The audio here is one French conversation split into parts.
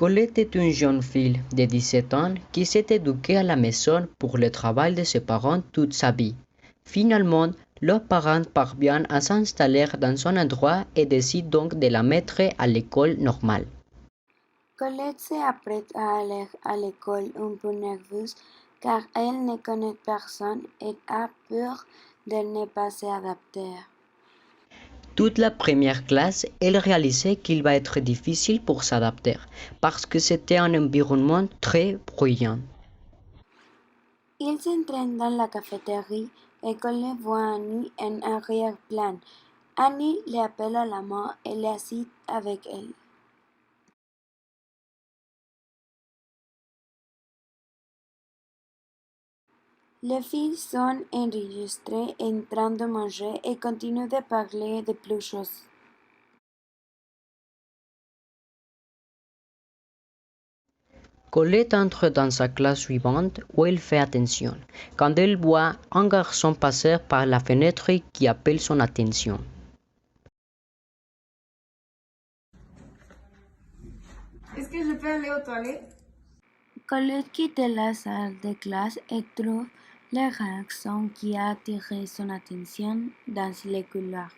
Colette est une jeune fille de 17 ans qui s'est éduquée à la maison pour le travail de ses parents toute sa vie. Finalement, leurs parents parviennent à s'installer dans un endroit et décident donc de la mettre à l'école normale. Colette se apprête à aller à l'école un peu nerveuse car elle ne connaît personne et a peur de ne pas s'adapter. Toute la première classe, elle réalisait qu'il va être difficile pour s'adapter parce que c'était un environnement très bruyant. Ils s'entraînent dans la cafétéria et Colette voit Annie en arrière-plan. Annie l'appelle à la main et l'assied avec elle. Les filles sont enregistrées en train de manger et continuent de parler de plus choses. Colette entre dans sa classe suivante où elle fait attention, quand elle voit un garçon passer par la fenêtre qui appelle son attention. Est-ce que je peux aller aux toilettes? Colette quitte la salle de classe et trouve le garçon qui a attiré son attention dans le couloir.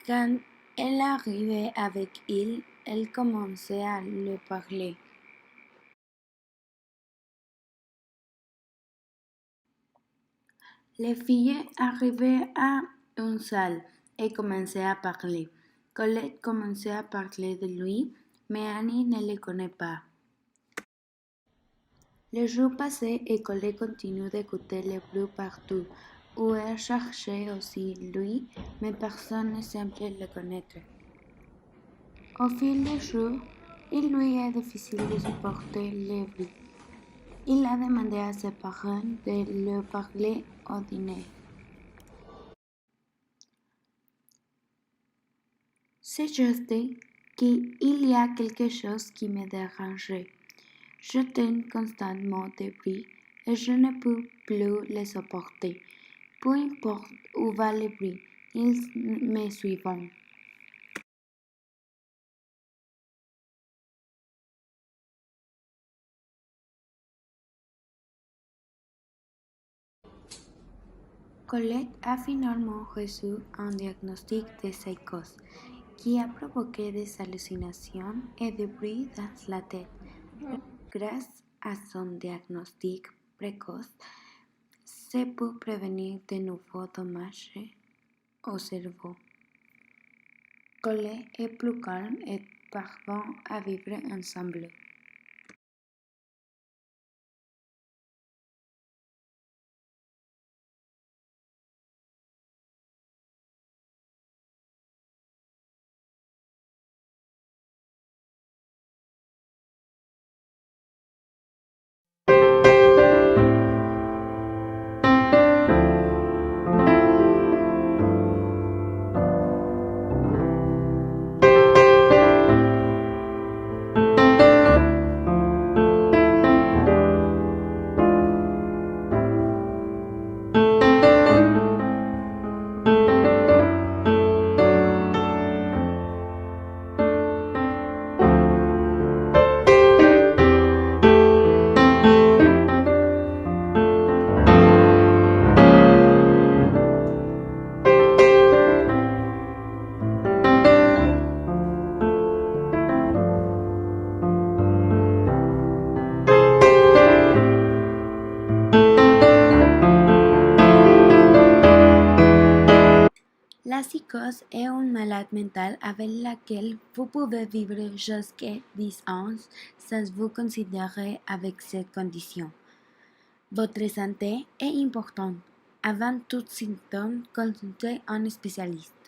Quand elle arrive avec il, elle commence à lui parler. Les filles arrivent à une salle et commencent à parler. Colette commence à parler de lui, mais Annie ne le connaît pas. Les jours passent et Colette continue d'écouter le bruit partout, où elle cherchait aussi lui, mais personne ne semble le connaître. Au fil des jours, il lui est difficile de supporter le bruit. Il a demandé à ses parents de lui parler au dîner. C'est juste qu'il y a quelque chose qui me dérangeait. J'entends constamment des bruits et je ne peux plus les supporter. Peu importe où va le bruit, ils me suivent. Colette a finalement reçu un diagnostic de psychose qui a provoqué des hallucinations et des bruits dans la tête. Grâce à son diagnostic précoce, se peut prévenir de nouveaux dommages au cerveau. Colette est plus calme et parvient à vivre ensemble. La psychose est une maladie mentale avec laquelle vous pouvez vivre jusqu'à 10 ans sans vous considérer avec cette condition. Votre santé est importante. Avant tout symptôme, consultez un spécialiste.